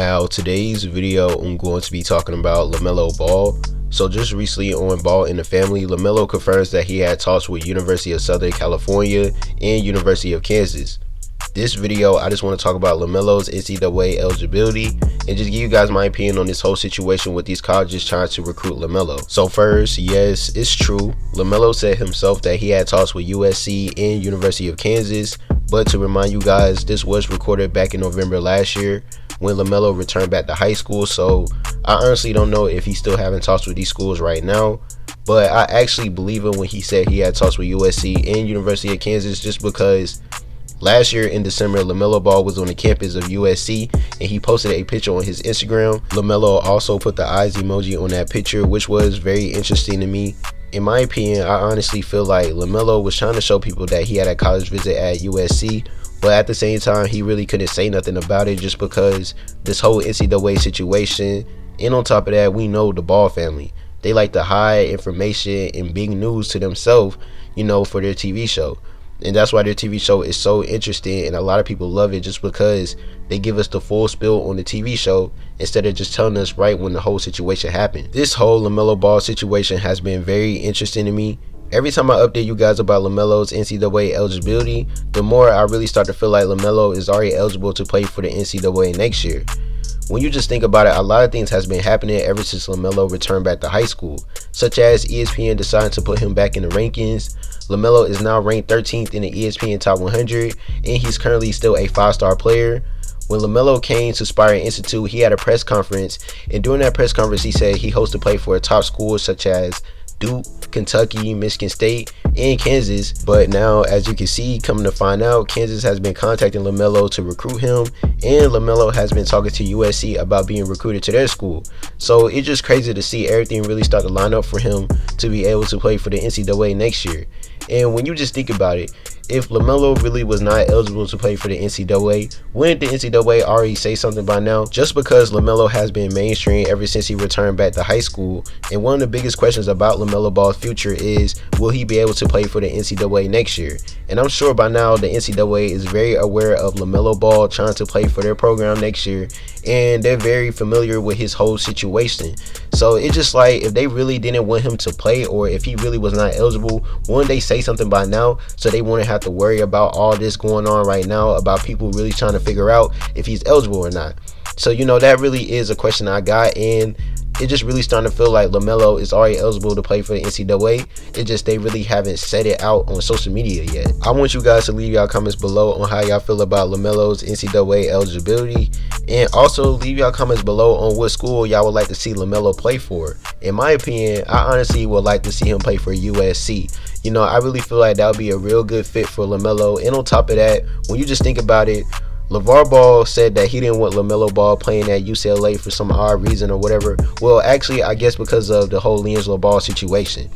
Now, today's video, I'm going to be talking about LaMelo Ball. So just recently on Ball in the Family, LaMelo confirms that he had talks with University of Southern California and University of Kansas. This video, I just want to talk about LaMelo's NCAA eligibility and just give you guys my opinion on this whole situation with these colleges trying to recruit LaMelo. So first, yes, it's true. LaMelo said himself that he had talks with USC and University of Kansas, but to remind you guys, this was recorded back in November last year when LaMelo returned back to high school. So I honestly don't know if he's still having talks with these schools right now, but I actually believe him when he said he had talks with USC and University of Kansas, just because last year in December, LaMelo Ball was on the campus of USC and he posted a picture on his Instagram. LaMelo also put the eyes emoji on that picture, which was very interesting to me. In my opinion, I honestly feel like LaMelo was trying to show people that he had a college visit at USC, but at the same time, he really couldn't say nothing about it just because this whole NCAA situation. And on top of that, we know the Ball family. They like to hide information and big news to themselves, for their TV show. And that's why their TV show is so interesting, and a lot of people love it just because they give us the full spill on the TV show instead of just telling us right when the whole situation happened. This whole LaMelo Ball situation has been very interesting to me. Every time I update you guys about LaMelo's NCAA eligibility, the more I really start to feel like LaMelo is already eligible to play for the NCAA next year. When you just think about it, a lot of things has been happening ever since LaMelo returned back to high school, such as ESPN deciding to put him back in the rankings. LaMelo is now ranked 13th in the ESPN Top 100, and he's currently still a 5-star player. When LaMelo came to Spire Institute, he had a press conference, and during that press conference, he said he hopes to play for top schools such as Duke, Kentucky, Michigan State, and Kansas. But now, as you can see, coming to find out, Kansas has been contacting LaMelo to recruit him, and LaMelo has been talking to USC about being recruited to their school. So it's just crazy to see everything really start to line up for him to be able to play for the NCAA next year. And when you just think about it, if LaMelo really was not eligible to play for the NCAA, wouldn't the NCAA already say something by now? Just because LaMelo has been mainstream ever since he returned back to high school, and one of the biggest questions about LaMelo Ball's future is, will he be able to play for the NCAA next year? And I'm sure by now the NCAA is very aware of LaMelo Ball trying to play for their program next year, and they're very familiar with his whole situation. So it's just like, if they really didn't want him to play, or if he really was not eligible, wouldn't they say something by now so they wouldn't have to worry about all this going on right now about people really trying to figure out if he's eligible or not? So that really is a question I got, and it just really starting to feel like LaMelo is already eligible to play for the NCAA. It's just they really haven't said it out on social media yet. I want you guys to leave y'all comments below on how y'all feel about LaMelo's NCAA eligibility, and also leave y'all comments below on what school y'all would like to see LaMelo play for. In my opinion, I honestly would like to see him play for USC. I really feel like that would be a real good fit for LaMelo. And on top of that, when you just think about it, LeVar Ball said that he didn't want LaMelo Ball playing at UCLA for some odd reason or whatever. Well, actually, I guess because of the whole LaMelo Ball situation.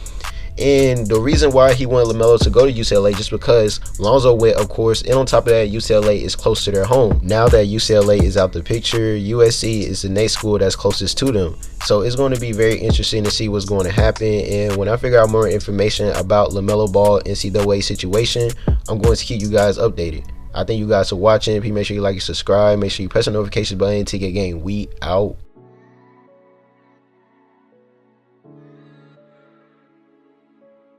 And the reason why he wanted LaMelo to go to UCLA just because Lonzo went, of course, and on top of that, UCLA is close to their home. Now that UCLA is out the picture, USC is the next school that's closest to them. So it's going to be very interesting to see what's going to happen. And when I figure out more information about LaMelo Ball NCAA situation, I'm going to keep you guys updated. I thank you guys for watching. Please make sure you like and subscribe. Make sure you press the notification button to get game. We out.